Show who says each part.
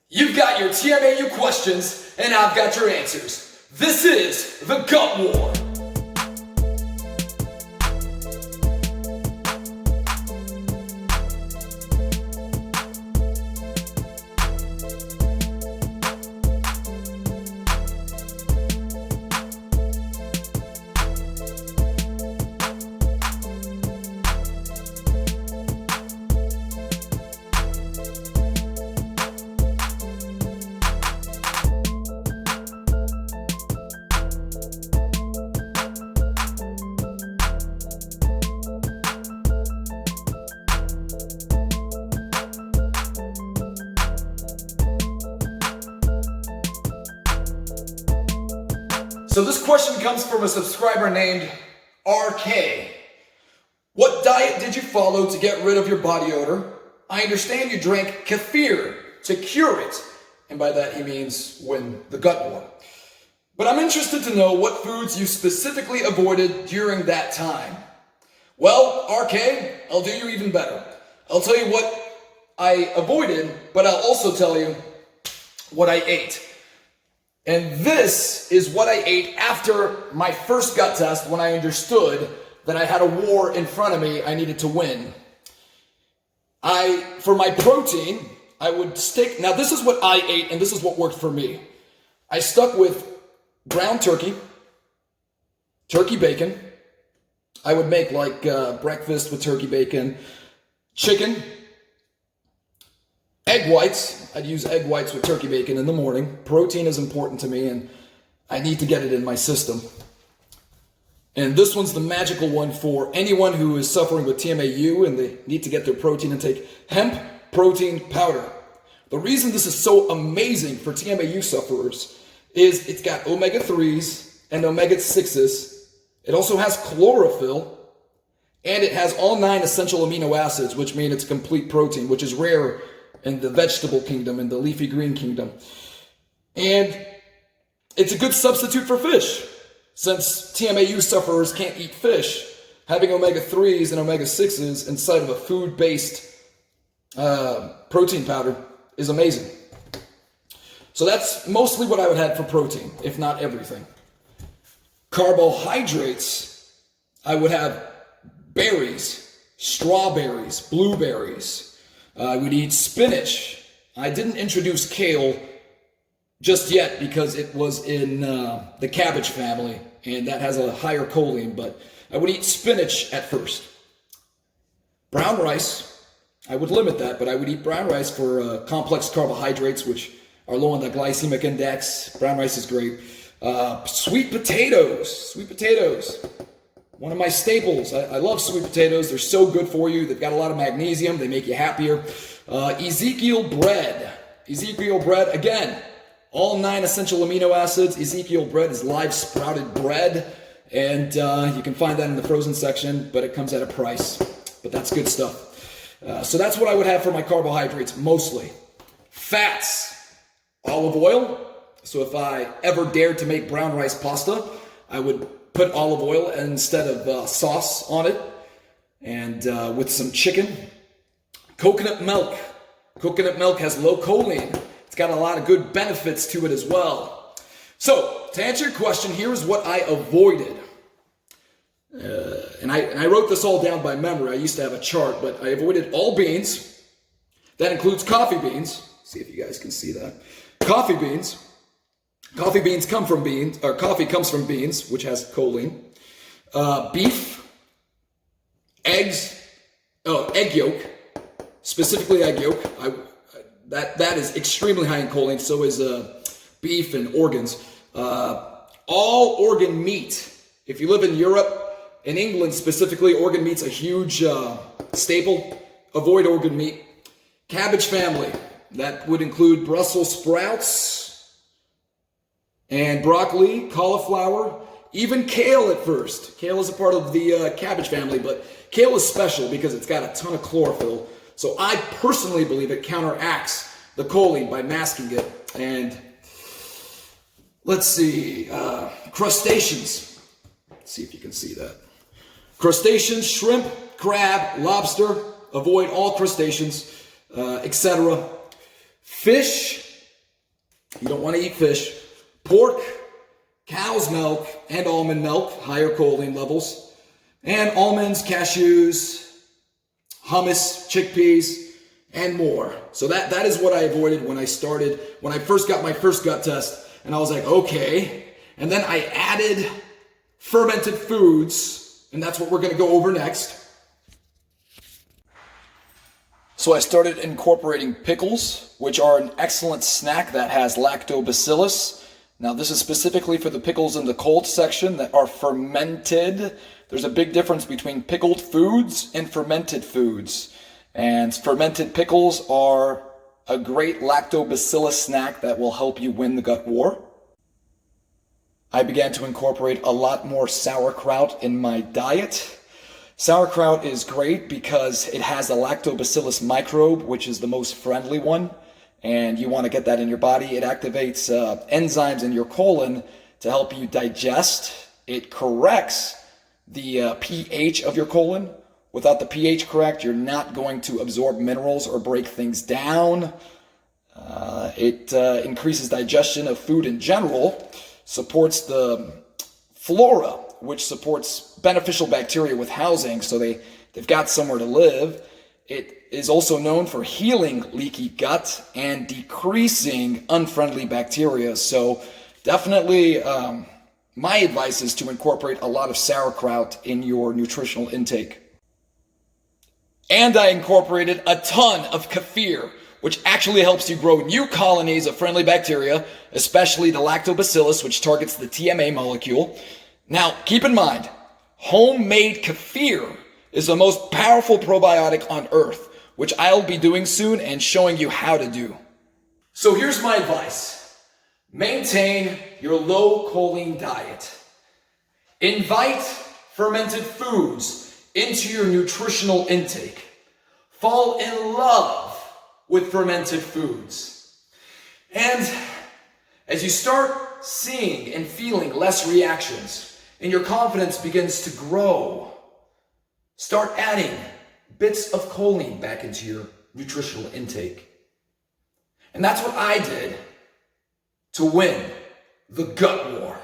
Speaker 1: You've got your TMAU questions, and I've got your answers. This is the Gut War. So this question comes from a subscriber named RK. What diet did you follow to get rid of your body odor? I understand you drank kefir to cure it. And by that he means win the gut war. But I'm interested to know what foods you specifically avoided during that time. Well, RK, I'll do you even better. I'll tell you what I avoided, but I'll also tell you what I ate. And this is what I ate after my first gut test, when I understood that I had a war in front of me I needed to win. For my protein, I would stick, now this is what I ate and this is what worked for me. I stuck with ground turkey, turkey bacon. I would make like breakfast with turkey bacon, chicken, egg whites. I'd use egg whites with turkey bacon in the morning. Protein is important to me and I need to get it in my system. And this one's the magical one for anyone who is suffering with TMAU and they need to get their protein intake. Hemp protein powder. The reason this is so amazing for TMAU sufferers is it's got omega-3s and omega-6s. It also has chlorophyll and it has all 9 essential amino acids, which mean it's complete protein, which is rare in the vegetable kingdom, in the leafy green kingdom. And it's a good substitute for fish. Since TMAU sufferers can't eat fish, having omega-3s and omega-6s inside of a food-based protein powder is amazing. So that's mostly what I would have for protein, if not everything. Carbohydrates, I would have berries, strawberries, blueberries. I would eat spinach. I didn't introduce kale just yet because it was in the cabbage family and that has a higher choline, but I would eat spinach at first. Brown rice, I would limit that, but I would eat brown rice for complex carbohydrates, which are low on the glycemic index. Brown rice is great. Sweet potatoes, one of my staples. I love sweet potatoes. They're so good for you. They've got a lot of magnesium. They make you happier. Ezekiel bread, again, all 9 essential amino acids. Ezekiel bread is live sprouted bread, and you can find that in the frozen section, but it comes at a price. But that's good stuff. So that's what I would have for my carbohydrates, mostly. Fats, olive oil. So if I ever dared to make brown rice pasta, I would put olive oil instead of sauce on it, and with some chicken. Coconut milk. Coconut milk has low choline. It's got a lot of good benefits to it as well. So, to answer your question, here is what I avoided. And I wrote this all down by memory. I used to have a chart, but I avoided all beans. That includes coffee beans. See if you guys can see that. Coffee beans. Coffee beans come from beans, or coffee comes from beans, which has choline. Beef, eggs, egg yolk, specifically egg yolk. That is extremely high in choline. So is beef and organs. All organ meat. If you live in Europe, in England specifically, organ meat's a huge staple. Avoid organ meat. Cabbage family. That would include Brussels sprouts, and broccoli, cauliflower, even kale at first. Kale is a part of the cabbage family, but kale is special because it's got a ton of chlorophyll. So I personally believe it counteracts the choline by masking it. And let's see, crustaceans. Let's see if you can see that. Crustaceans, shrimp, crab, lobster. Avoid all crustaceans, etc. Fish, You don't want to eat fish. Pork, cow's milk, and almond milk, higher choline levels. And almonds, cashews, hummus, chickpeas, and more. So that is what I avoided when I first got my first gut test. And I was like, okay. And then I added fermented foods, and that's what we're going to go over next. So I started incorporating pickles, which are an excellent snack that has lactobacillus. Now this is specifically for the pickles in the cold section that are fermented. There's a big difference between pickled foods and fermented foods. And fermented pickles are a great lactobacillus snack that will help you win the gut war. I began to incorporate a lot more sauerkraut in my diet. Sauerkraut is great because it has the lactobacillus microbe, which is the most friendly one, and you want to get that in your body. It activates enzymes in your colon to help you digest. It corrects the pH of your colon. Without the pH correct, you're not going to absorb minerals or break things down. It increases digestion of food in general, supports the flora, which supports beneficial bacteria with housing, so they've got somewhere to live. It is also known for healing leaky gut and decreasing unfriendly bacteria. So definitely my advice is to incorporate a lot of sauerkraut in your nutritional intake. And I incorporated a ton of kefir, which actually helps you grow new colonies of friendly bacteria, especially the lactobacillus, which targets the TMA molecule. Now, keep in mind, homemade kefir is the most powerful probiotic on earth, which I'll be doing soon and showing you how to do. So here's my advice. Maintain your low choline diet. Invite fermented foods into your nutritional intake. Fall in love with fermented foods. And as you start seeing and feeling less reactions, and your confidence begins to grow, start adding bits of choline back into your nutritional intake. And that's what I did to win the gut war.